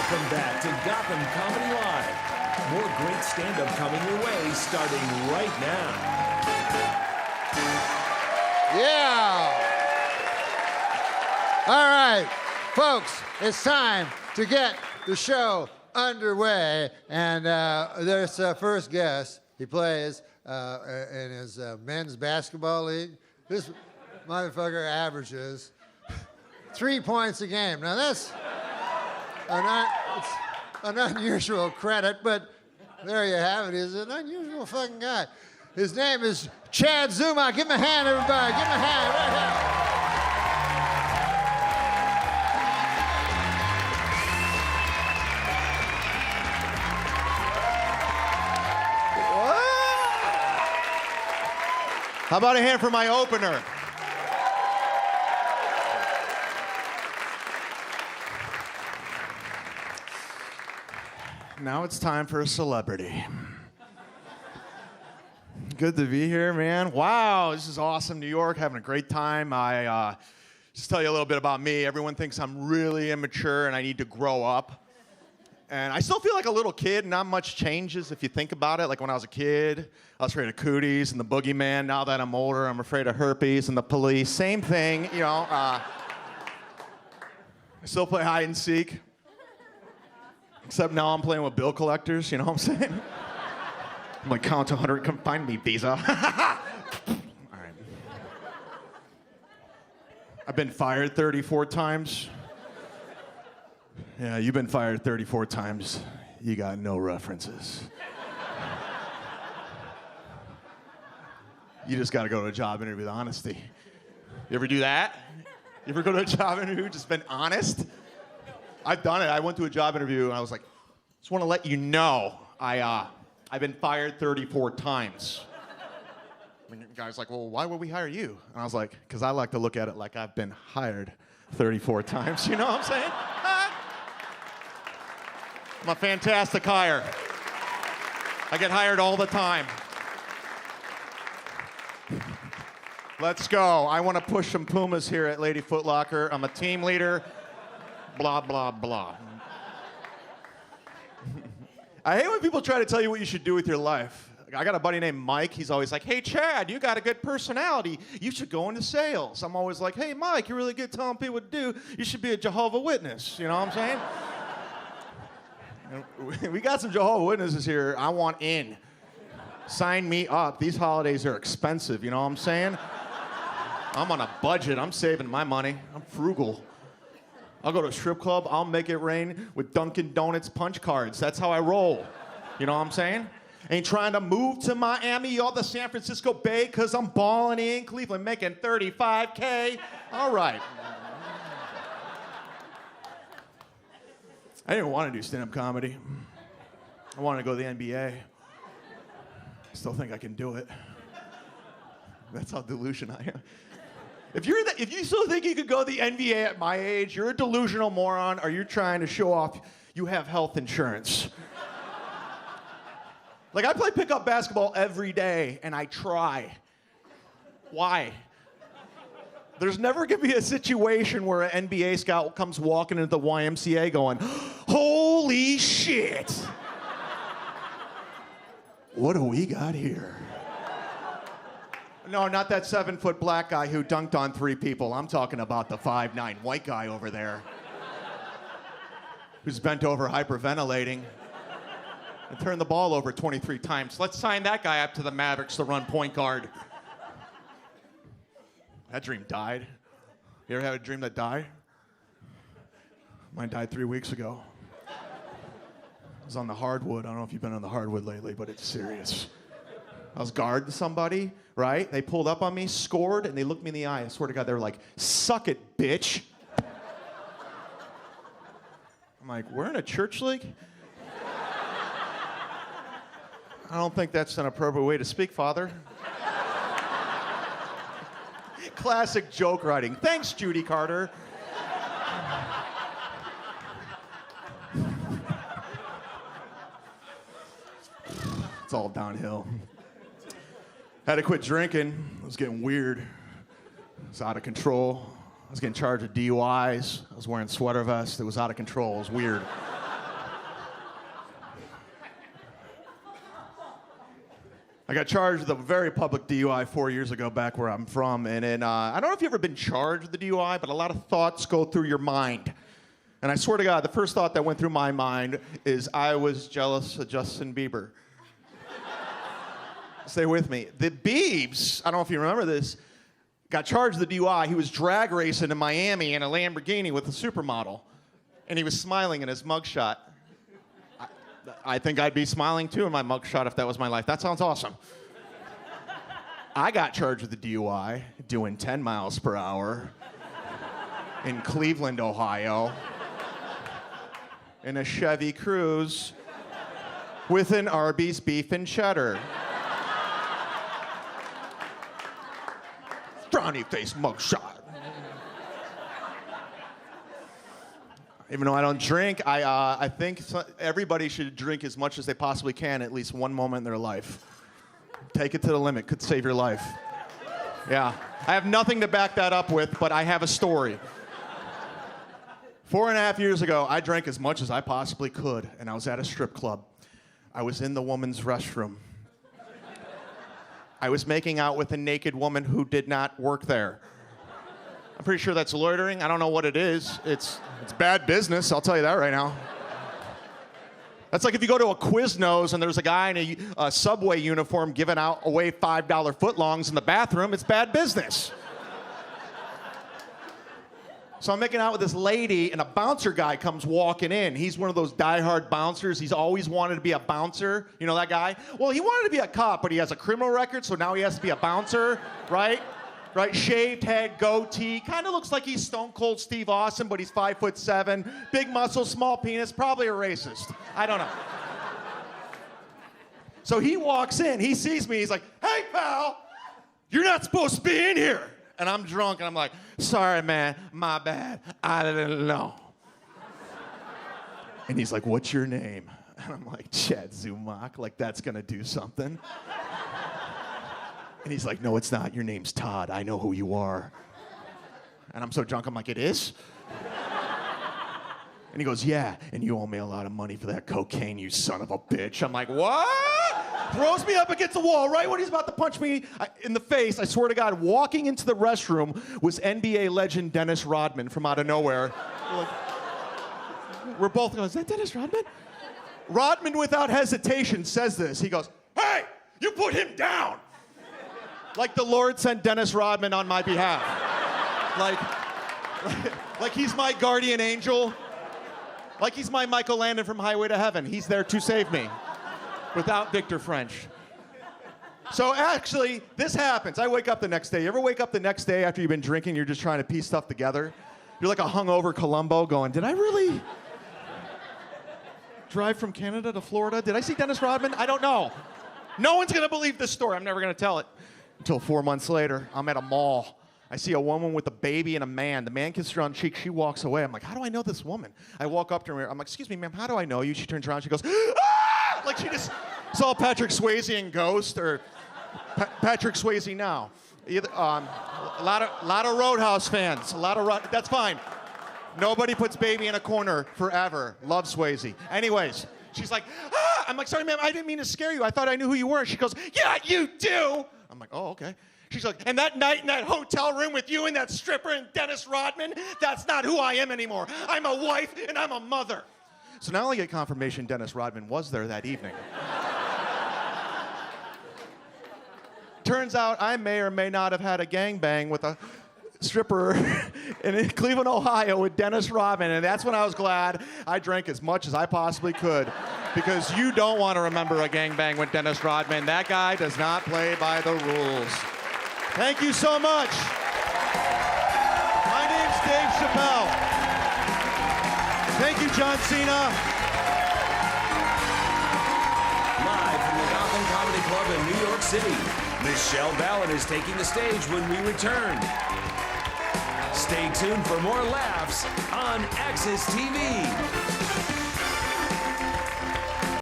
Welcome back to Gotham Comedy Live. More great stand-up coming your way starting right now. Yeah! All right, folks, it's time to get the show underway. And there's first guest. He plays in his men's basketball league. This motherfucker averages 3 points a game. Now that's it's an unusual credit, but there you have it. He's an unusual fucking guy. His name is chad-zumock. Give him a hand, everybody. Give him a hand right now. How about a hand for my opener? Now it's time for a celebrity. Good to be here, man. Wow, this is awesome. New York, having a great time. Just tell you a little bit about me. Everyone thinks I'm really immature and I need to grow up. And I still feel like a little kid. Not much changes if you think about it. Like when I was a kid, I was afraid of cooties and the boogeyman. Now that I'm older, I'm afraid of herpes and the police. Same thing, you know. I still play hide and seek. Except now I'm playing with bill collectors, you know what I'm saying? I'm like, count to 100, come find me, Visa. All right. I've been fired 34 times. Yeah, you've been fired 34 times. You got no references. You just got to go to a job interview with honesty. You ever do that? You ever go to a job interview just been honest? I've done it. I went to a job interview and I was like, just want to let you know I've been fired 34 times. And the guy's like, well, why would we hire you? And I was like, because I like to look at it like I've been hired 34 times. You know what I'm saying? I'm a fantastic hire. I get hired all the time. Let's go. I want to push some Pumas here at Lady Foot Locker. I'm a team leader. Blah, blah, blah. I hate when people try to tell you what you should do with your life. I got a buddy named Mike. He's always like, hey, Chad, you got a good personality. You should go into sales. I'm always like, hey, Mike, you're really good telling people what to do. You should be a Jehovah's Witness. You know what I'm saying? We got some Jehovah's Witnesses here. I want in. Sign me up. These holidays are expensive. You know what I'm saying? I'm on a budget. I'm saving my money. I'm frugal. I'll go to a strip club. I'll make it rain with Dunkin' Donuts punch cards. That's how I roll. You know what I'm saying? Ain't trying to move to Miami or the San Francisco Bay because I'm balling in Cleveland making $35K. All right. I didn't want to do stand-up comedy. I wanted to go to the NBA. I still think I can do it. That's how delusional I am. If you still think you could go to the NBA at my age, you're a delusional moron, or you're trying to show off you have health insurance. Like, I play pickup basketball every day, and I try. Why? There's never gonna be a situation where an NBA scout comes walking into the YMCA going, holy shit! What do we got here? No, not that 7-foot black guy who dunked on 3 people. I'm talking about the 5'9" white guy over there who's bent over hyperventilating and turned the ball over 23 times. Let's sign that guy up to the Mavericks to run point guard. That dream died. You ever had a dream that died? Mine died 3 weeks ago. I was on the hardwood. I don't know if you've been on the hardwood lately, but it's serious. I was guarding somebody, right? They pulled up on me, scored, and they looked me in the eye. I swear to God, they were like, suck it, bitch. I'm like, we're in a church league? I don't think that's an appropriate way to speak, Father. Classic joke writing. Thanks, Judy Carter. It's all downhill. Had to quit drinking. It was getting weird. It was out of control. I was getting charged with DUIs. I was wearing sweater vests. It was out of control. It was weird. I got charged with a very public DUI 4 years ago back where I'm from. And then, I don't know if you've ever been charged with a DUI, but a lot of thoughts go through your mind. And I swear to God, the first thought that went through my mind is I was jealous of Justin Bieber. Stay with me. The Biebs, I don't know if you remember this, got charged with the DUI. He was drag racing in Miami in a Lamborghini with a supermodel. And he was smiling in his mugshot. I think I'd be smiling too in my mugshot if that was my life. That sounds awesome. I got charged with the DUI doing 10 miles per hour in Cleveland, Ohio, in a Chevy Cruze with an Arby's beef and cheddar. Frowny face mugshot. Even though I don't drink, I think everybody should drink as much as they possibly can at least one moment in their life. Take it to the limit. Could save your life. Yeah. I have nothing to back that up with, but I have a story. 4.5 years ago, I drank as much as I possibly could, and I was at a strip club. I was in the woman's restroom. I was making out with a naked woman who did not work there. I'm pretty sure that's loitering. I don't know what it is. It's bad business, I'll tell you that right now. That's like if you go to a Quiznos and there's a guy in a Subway uniform giving away $5 footlongs in the bathroom. It's bad business. So I'm making out with this lady, and a bouncer guy comes walking in. He's one of those diehard bouncers. He's always wanted to be a bouncer. You know that guy? Well, he wanted to be a cop, but he has a criminal record, so now he has to be a bouncer, right? Right, shaved head, goatee, kind of looks like he's Stone Cold Steve Austin, but he's 5'7", big muscle, small penis, probably a racist. I don't know. So he walks in, he sees me, he's like, "Hey, pal, you're not supposed to be in here." And I'm drunk, and I'm like, "Sorry, man, my bad, I didn't know." And he's like, "What's your name?" And I'm like, "ChadZumock," like that's gonna do something. And he's like, "No, it's not. Your name's Todd. I know who you are." And I'm so drunk, I'm like, "It is?" And he goes, "Yeah, and you owe me a lot of money for that cocaine, you son of a bitch." I'm like, "What?" Throws me up against the wall right when he's about to punch me in the face. I swear to God, walking into the restroom was NBA legend Dennis Rodman from out of nowhere. We're both going, "Is that Dennis Rodman?" Rodman, without hesitation, says this. He goes, "Hey, you put him down." Like the Lord sent Dennis Rodman on my behalf. Like he's my guardian angel. Like he's my Michael Landon from Highway to Heaven. He's there to save me. Without Victor French. So actually, this happens. I wake up the next day. You ever wake up the next day after you've been drinking, you're just trying to piece stuff together? You're like a hungover Columbo going, "Did I really drive from Canada to Florida? Did I see Dennis Rodman? I don't know." No one's gonna believe this story. I'm never gonna tell it. Until 4 months later, I'm at a mall. I see a woman with a baby and a man. The man kisses her on the cheek. She walks away. I'm like, "How do I know this woman?" I walk up to her. I'm like, "Excuse me, ma'am, how do I know you?" She turns around. She goes, "Ah!" Like she just saw Patrick Swayze in Ghost or Patrick Swayze now. Either, a lot of Roadhouse fans. That's fine. Nobody puts baby in a corner forever. Love Swayze. Anyways, she's like, "Ah!" I'm like, "Sorry, ma'am, I didn't mean to scare you. I thought I knew who you were." She goes, "Yeah, you do." I'm like, "Oh, okay." She's like, "And that night in that hotel room with you and that stripper and Dennis Rodman, that's not who I am anymore. I'm a wife and I'm a mother." So not only get confirmation Dennis Rodman was there that evening. Turns out I may or may not have had a gangbang with a stripper in Cleveland, Ohio with Dennis Rodman, and that's when I was glad I drank as much as I possibly could, because you don't want to remember a gangbang with Dennis Rodman. That guy does not play by the rules. Thank you so much. My name's Dave Chappelle. Thank you, John Cena. Live from the Gotham Comedy Club in New York City, Michelle Ballard is taking the stage when we return. Stay tuned for more laughs on Access TV.